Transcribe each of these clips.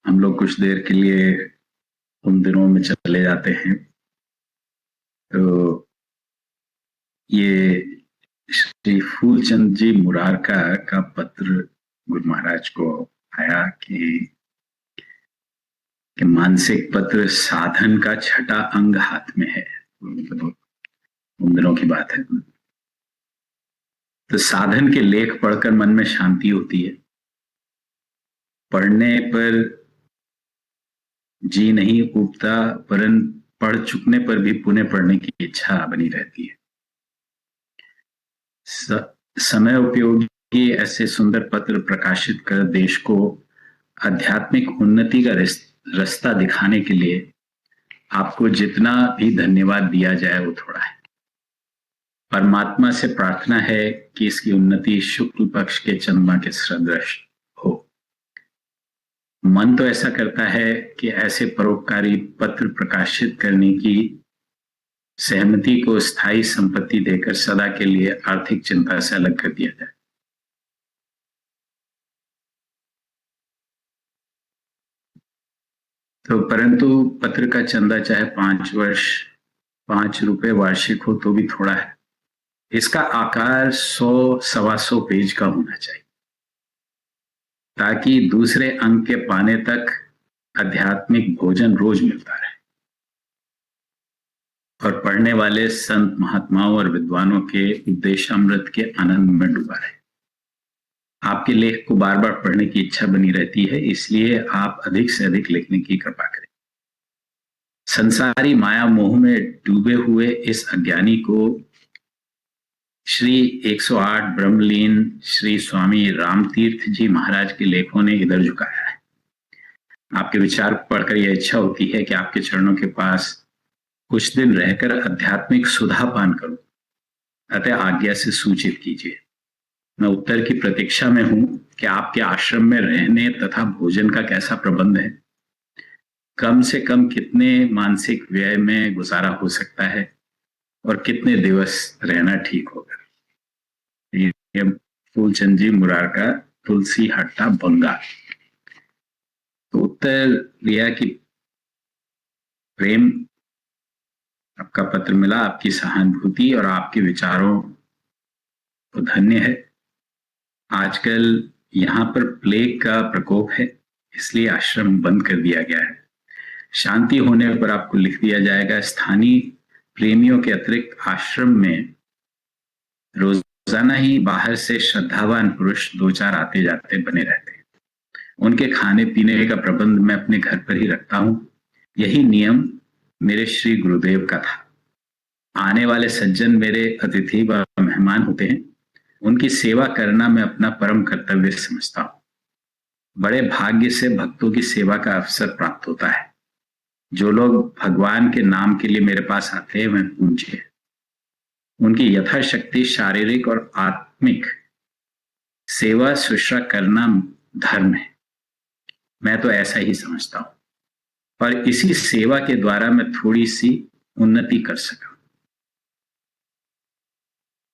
हम लोग कुछ देर के लिए उन दिनों में चले जाते हैं। तो ये श्री फूलचंद जी मुरारका का पत्र गुरु महाराज को आया कि मानसिक पत्र साधन का छठा अंग हाथ में है। मतलब उन दिनों की बात है। तो साधन के लेख पढ़कर मन में शांति होती है। पढ़ने पर जी नहीं उठता, परन पढ़ चुकने पर भी पुनः पढ़ने की इच्छा बनी रहती है। समय उपयोगी ऐसे सुंदर पत्र प्रकाशित कर देश को आध्यात्मिक उन्नति का रास्ता दिखाने के लिए आपको जितना भी धन्यवाद दिया जाए वो थोड़ा है। परमात्मा से प्रार्थना है कि इसकी उन्नति शुक्ल पक्ष के चंद्रमा के सदृश हो। मन तो ऐसा करता है कि ऐसे परोपकारी पत्र प्रकाशित करने की सहमति को स्थायी संपत्ति देकर सदा के लिए आर्थिक चिंता से अलग कर दिया जाए। तो परंतु पत्र का चंदा चाहे 5 वर्ष 5 रुपए वार्षिक हो तो भी थोड़ा है। इसका आकार 100-125 पेज का होना चाहिए ताकि दूसरे अंक के पाने तक आध्यात्मिक भोजन रोज मिलता रहे और पढ़ने वाले संत महात्माओं और विद्वानों के उपदेशामृत के आनंद में डूबा रहे। आपके लेख को बार बार पढ़ने की इच्छा बनी रहती है, इसलिए आप अधिक से अधिक लिखने की कृपा करें। संसारी माया मोह में डूबे हुए इस अज्ञानी को श्री 108 ब्रह्मलीन श्री स्वामी रामतीर्थ जी महाराज के लेखों ने इधर झुकाया है। आपके विचार पढ़कर यह इच्छा होती है कि आपके चरणों के पास कुछ दिन रहकर आध्यात्मिक सुधा पान करूं, अतः आज्ञा से सूचित कीजिए। मैं उत्तर की प्रतीक्षा में हूं कि आपके आश्रम में रहने तथा भोजन का कैसा प्रबंध है, कम से कम कितने मानसिक व्यय में गुजारा हो सकता है और कितने दिवस रहना ठीक होगा। ये फूलचंद जी मुरारका, तुलसी हट्टा, बंगाल। तो उत्तर दिया कि प्रेम, आपका पत्र मिला, आपकी सहानुभूति और आपके विचारों को धन्य है। आजकल यहाँ पर प्लेग का प्रकोप है, इसलिए आश्रम बंद कर दिया गया है। शांति होने पर आपको लिख दिया जाएगा। स्थानीय प्रेमियों के अतिरिक्त आश्रम में रोजाना ही बाहर से श्रद्धावान पुरुष 2-4 आते जाते बने रहते हैं। उनके खाने पीने का प्रबंध मैं अपने घर पर ही रखता हूँ। यही नियम मेरे श्री गुरुदेव का था। आने वाले सज्जन मेरे अतिथि व मेहमान होते हैं, उनकी सेवा करना मैं अपना परम कर्तव्य समझता हूँ। बड़े भाग्य से भक्तों की सेवा का अवसर प्राप्त होता है। जो लोग भगवान के नाम के लिए मेरे पास आते हैं वह पूज्य है। उनकी यथाशक्ति शारीरिक और आत्मिक सेवा शुश्रूषा करना धर्म है। मैं तो ऐसा ही समझता हूं और इसी सेवा के द्वारा मैं थोड़ी सी उन्नति कर सका।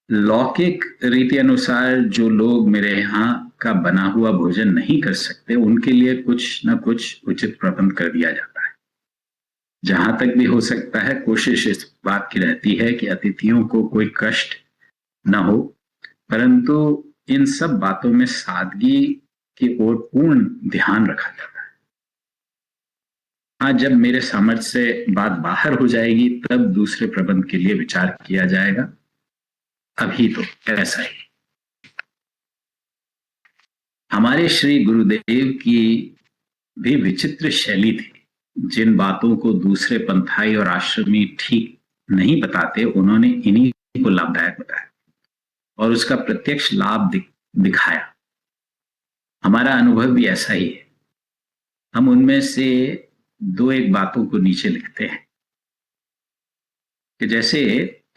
लौकिक रीति अनुसार जो लोग मेरे यहाँ का बना हुआ भोजन नहीं कर सकते, उनके लिए कुछ न कुछ उचित प्रबंध कर दिया जाता है। जहां तक भी हो सकता है कोशिश इस बात की रहती है कि अतिथियों को कोई कष्ट न हो, परंतु इन सब बातों में सादगी की ओर पूर्ण ध्यान रखा जाता है। हाँ, जब मेरे सामर्थ्य से बात बाहर हो जाएगी तब दूसरे प्रबंध के लिए विचार किया जाएगा। अभी तो ऐसा ही। हमारे श्री गुरुदेव की भी विचित्र शैली थी। जिन बातों को दूसरे पंथाई और आश्रमी ठीक नहीं बताते, उन्होंने इन्हीं को लाभदायक बताया और उसका प्रत्यक्ष लाभ दिखाया। हमारा अनुभव भी ऐसा ही है। हम उनमें से 2-1 बातों को नीचे लिखते हैं कि जैसे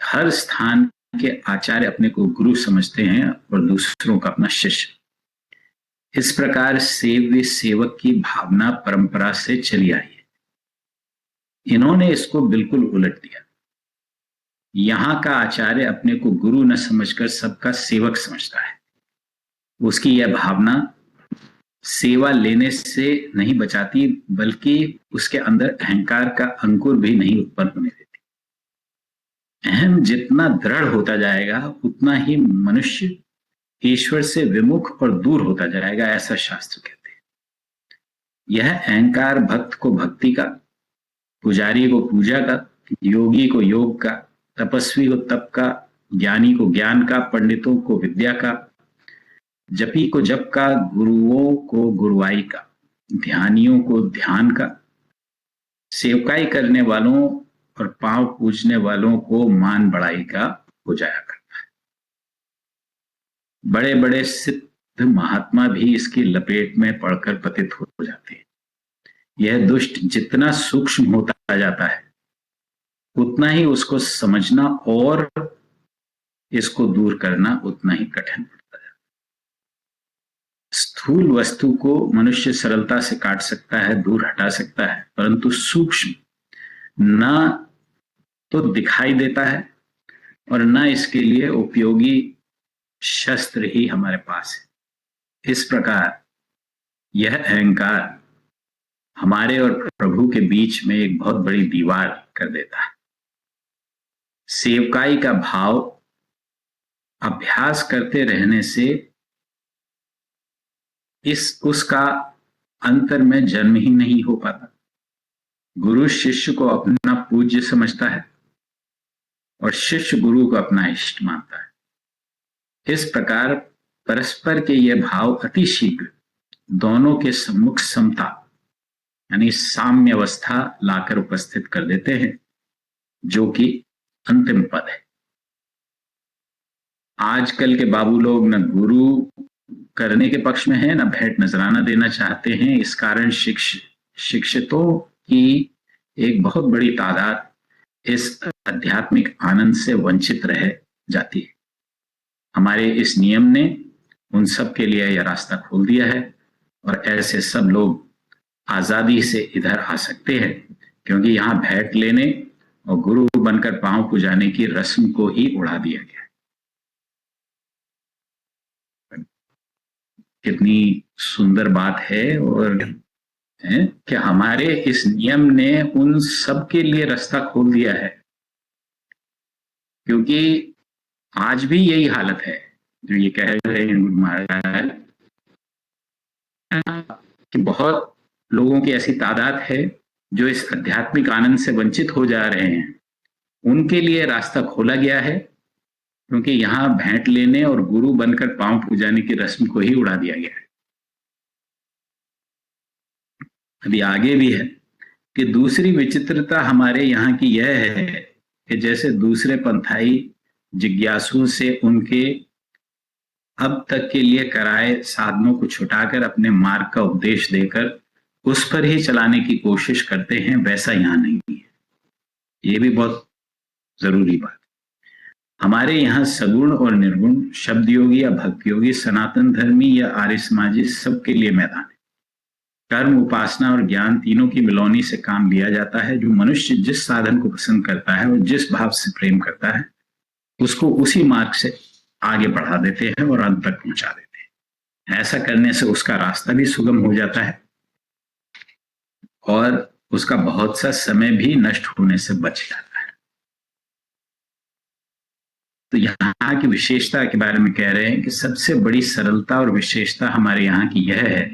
हर स्थान के आचार्य अपने को गुरु समझते हैं और दूसरों का अपना शिष्य। इस प्रकार सेव्य सेवक की भावना परंपरा से चली आई है। इन्होंने इसको बिल्कुल उलट दिया। यहाँ का आचार्य अपने को गुरु न समझकर सबका सेवक समझता है। उसकी यह भावना सेवा लेने से नहीं बचाती, बल्कि उसके अंदर अहंकार का अंकुर भी नहीं उत्पन्न होने देती। अहम जितना दृढ़ होता जाएगा उतना ही मनुष्य ईश्वर से विमुख और दूर होता जाएगा, ऐसा शास्त्र कहते हैं। यह अहंकार भक्त को भक्ति का, पुजारी को पूजा का, योगी को योग का, तपस्वी को तप का, ज्ञानी को ज्ञान का, पंडितों को विद्या का, जपी को जप का, गुरुओं को गुरुवाई का, ध्यानियों को ध्यान का, सेवकाई करने वालों और पांव पूजने वालों को मान बढ़ाई का हो जाया करता है। बड़े बड़े सिद्ध महात्मा भी इसकी लपेट में पड़कर पतित हो जाते हैं। यह दुष्ट जितना सूक्ष्म होता जाता है उतना ही उसको समझना और इसको दूर करना उतना ही कठिन पड़ता है। स्थूल वस्तु को मनुष्य सरलता से काट सकता है, दूर हटा सकता है, परंतु सूक्ष्म ना तो दिखाई देता है और ना इसके लिए उपयोगी शस्त्र ही हमारे पास है। इस प्रकार यह अहंकार हमारे और प्रभु के बीच में एक बहुत बड़ी दीवार कर देता है। सेवकाई का भाव अभ्यास करते रहने से उसका अंतर में जन्म ही नहीं हो पाता। गुरु शिष्य को अपना पूज्य समझता है और शिष्य गुरु को अपना इष्ट मानता है। इस प्रकार परस्पर के ये भाव अति शीघ्र दोनों के सम्मुख समता यानी साम्य अवस्था लाकर उपस्थित कर देते हैं, जो कि अंतिम पद है। आजकल के बाबू लोग न गुरु करने के पक्ष में है, न भेंट नजराना देना चाहते हैं। इस कारण शिक्षितों की एक बहुत बड़ी तादाद इस आध्यात्मिक आनंद से वंचित रह जाती है। हमारे इस नियम ने उन सब के लिए यह रास्ता खोल दिया है और ऐसे सब लोग आजादी से इधर आ सकते हैं, क्योंकि यहाँ भेंट लेने और गुरु बनकर पांव पुजाने की रस्म को ही उड़ा दिया गया है। कितनी सुंदर बात है और है कि हमारे इस नियम ने उन सब के लिए रास्ता खोल दिया है, क्योंकि आज भी यही हालत है जो ये कह रहे हैं गुरु महाराज कि बहुत लोगों की ऐसी तादाद है जो इस आध्यात्मिक आनंद से वंचित हो जा रहे हैं। उनके लिए रास्ता खोला गया है, क्योंकि यहाँ भेंट लेने और गुरु बनकर पांव पूजाने की रस्म को ही उड़ा दिया गया है। अभी आगे भी है कि दूसरी विचित्रता हमारे यहाँ की यह है कि जैसे दूसरे पंथाई जिज्ञासु से उनके अब तक के लिए कराए साधनों को छुटाकर अपने मार्ग का उपदेश देकर उस पर ही चलाने की कोशिश करते हैं, वैसा यहाँ नहीं है। ये भी बहुत जरूरी बात। हमारे यहाँ सगुण और निर्गुण, शब्द योगी या भक्ति योगी, सनातन धर्मी या आर्य समाजी, सबके लिए मैदान है। कर्म, उपासना और ज्ञान तीनों की मिलौनी से काम लिया जाता है। जो मनुष्य जिस साधन को पसंद करता है और जिस भाव से प्रेम करता है उसको उसी मार्ग से आगे बढ़ा देते हैं और अंत तक पहुंचा देते हैं। ऐसा करने से उसका रास्ता भी सुगम हो जाता है और उसका बहुत सा समय भी नष्ट होने से बच जाता है। तो यहाँ की विशेषता के बारे में कह रहे हैं कि सबसे बड़ी सरलता और विशेषता हमारे यहाँ की यह है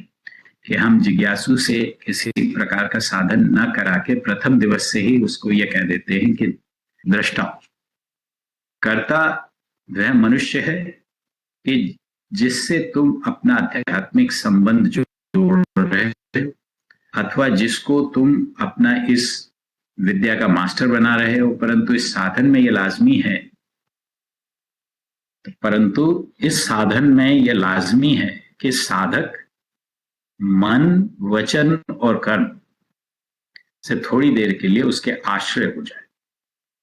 कि हम जिज्ञासु से किसी प्रकार का साधन न करा के प्रथम दिवस से ही उसको यह कह देते हैं कि दृष्टा कर्ता वह मनुष्य है कि जिससे तुम अपना आध्यात्मिक संबंध जोड़ रहे हो, अथवा जिसको तुम अपना इस विद्या का मास्टर बना रहे हो। परंतु इस साधन में यह लाजमी है कि साधक मन, वचन और कर्म से थोड़ी देर के लिए उसके आश्रय हो जाए,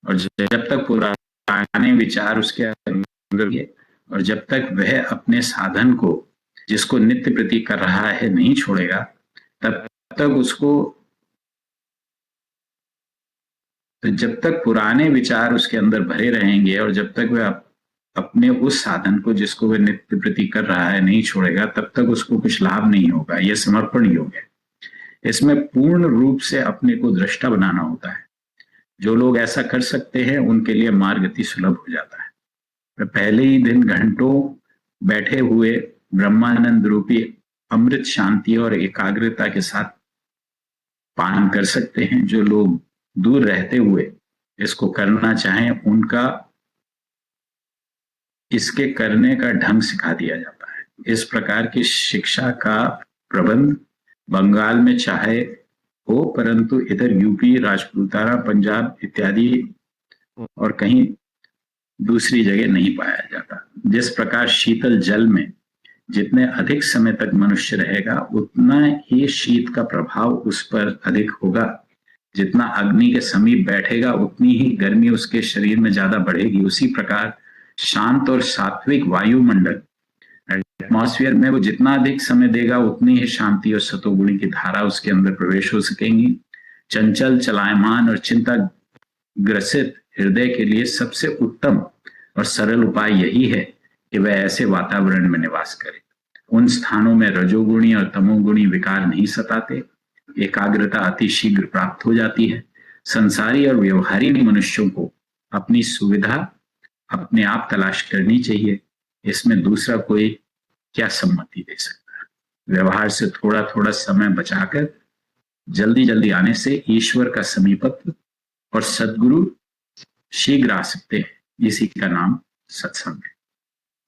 और जब तक पुराने विचार उसके अंदर है और जब तक वह अपने साधन को जिसको नित्य प्रति कर रहा है नहीं छोड़ेगा, तब तक पुराने विचार उसके अंदर भरे रहेंगे और जब तक वह अपने उस साधन को जिसको वह नित्य प्रति कर रहा है नहीं छोड़ेगा, तब तक उसको कुछ लाभ नहीं होगा। यह समर्पण योग है। इसमें पूर्ण रूप से अपने को दृष्टा बनाना होता है। जो लोग ऐसा कर सकते हैं उनके लिए मार्ग अति सुलभ हो जाता है। वे पहले ही दिन घंटों बैठे हुए ब्रह्मानंद रूपी अमृत शांति और एकाग्रता के साथ पान कर सकते हैं। जो लोग दूर रहते हुए इसको करना चाहें, उनका इसके करने का ढंग सिखा दिया जाता है। इस प्रकार की शिक्षा का प्रबंध बंगाल में चाहे हो, परंतु इधर यूपी, राजपूताना, पंजाब इत्यादि और कहीं दूसरी जगह नहीं पाया जाता। जिस प्रकार शीतल जल में जितने अधिक समय तक मनुष्य रहेगा, उतना ही शीत का प्रभाव उस पर अधिक होगा। जितना अग्नि के समीप बैठेगा, उतनी ही गर्मी उसके शरीर में ज्यादा बढ़ेगी। उसी प्रकार शांत और सात्विक वायुमंडल एटमॉस्फेयर में वो जितना अधिक समय देगा, उतनी ही शांति और सतोगुणी की धारा उसके अंदर प्रवेश हो सकेंगी। चंचल, चलायमान और चिंता ग्रसित हृदय के लिए सबसे उत्तम और सरल उपाय यही है कि वह ऐसे वातावरण में निवास करे। उन स्थानों में रजोगुणी और तमोगुणी विकार नहीं सताते। एकाग्रता अति शीघ्र प्राप्त हो जाती है। संसारी और व्यवहारिक मनुष्यों को अपनी सुविधा अपने आप तलाश करनी चाहिए। इसमें दूसरा कोई क्या सम्मति दे सकता है। व्यवहार से थोड़ा थोड़ा समय बचाकर जल्दी जल्दी आने से ईश्वर का समीपत्व और सद्गुरु शीघ्र आ सकते हैं। इसी का नाम सत्संग है।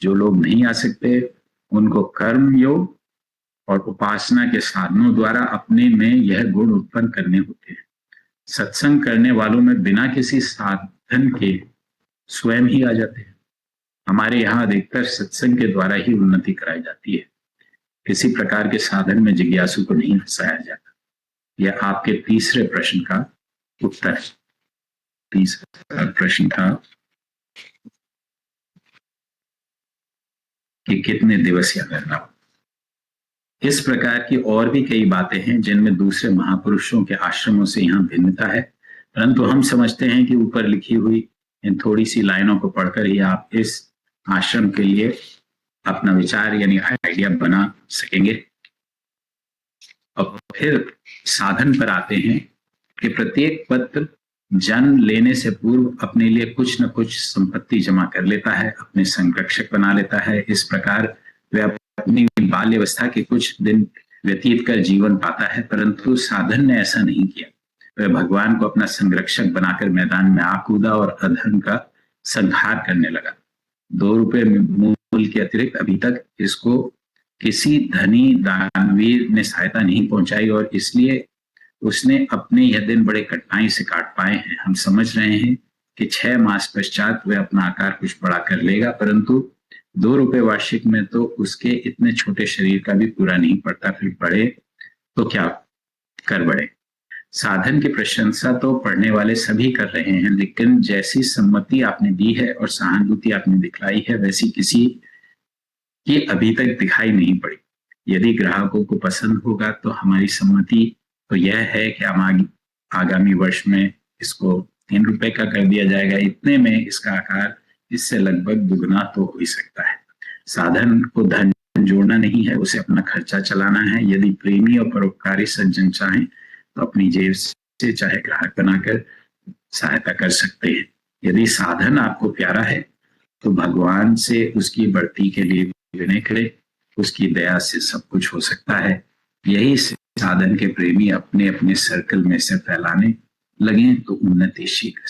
जो लोग नहीं आ सकते, उनको कर्म योग और उपासना के साधनों द्वारा अपने में यह गुण उत्पन्न करने होते हैं। सत्संग करने वालों में बिना किसी साधन के स्वयं ही आ जाते हैं। हमारे यहाँ अधिकतर सत्संग के द्वारा ही उन्नति कराई जाती है। किसी प्रकार के साधन में जिज्ञासु को नहीं फंसाया जाता। यह आपके तीसरे प्रश्न का उत्तर है। तीसरा प्रश्न था कि कितने दिवस या करना हो। इस प्रकार की और भी कई बातें हैं जिनमें दूसरे महापुरुषों के आश्रमों से यहाँ भिन्नता है, परंतु हम समझते हैं कि ऊपर लिखी हुई इन थोड़ी सी लाइनों को पढ़कर ही आप इस आश्रम के लिए अपना विचार यानी आइडिया बना सकेंगे। अब फिर साधन पर आते हैं कि प्रत्येक पत्र जन्म लेने से पूर्व अपने लिए कुछ न कुछ संपत्ति जमा कर लेता है, अपने संरक्षक बना लेता है। इस प्रकार वह अपनी बाल्यावस्था के कुछ दिन व्यतीत कर जीवन पाता है, परंतु साधन ने ऐसा नहीं किया। वह भगवान को अपना संरक्षक बनाकर मैदान में आ कूदा और अधर्म का संहार करने लगा। 2 रुपए मूल के अतिरिक्त अभी तक इसको किसी धनी दानवीर ने सहायता नहीं पहुंचाई और इसलिए उसने अपने यह दिन बड़े कठिनाई से काट पाए हैं। हम समझ रहे हैं कि 6 मास पश्चात वह अपना आकार कुछ बड़ा कर लेगा, परंतु 2 रुपए वार्षिक में तो उसके इतने छोटे शरीर का भी पूरा नहीं पड़ता। फिर बढ़े तो क्या कर बढ़े। साधन की प्रशंसा तो पढ़ने वाले सभी कर रहे हैं, लेकिन जैसी सम्मति आपने दी है और सहानुभूति आपने दिखलाई है, वैसी किसी की अभी तक दिखाई नहीं पड़ी। यदि ग्राहकों को पसंद होगा तो हमारी सम्मति तो यह है कि हम आगामी वर्ष में इसको 3 रुपए का कर दिया जाएगा। इतने में इसका आकार इससे लगभग दुगना तो हो ही सकता है। साधन को धन जोड़ना नहीं है, उसे अपना खर्चा चलाना है। यदि प्रेमी और परोपकारी सज्जन चाहें तो अपनी जेब से चाहे ग्राहक बनाकर सहायता कर सकते हैं। यदि साधन आपको प्यारा है तो भगवान से उसकी बढ़ती के लिए विनय करें। उसकी दया से सब कुछ हो सकता है। यही साधन के प्रेमी अपने अपने सर्कल में से फैलाने लगे तो उन्नति शीघ्र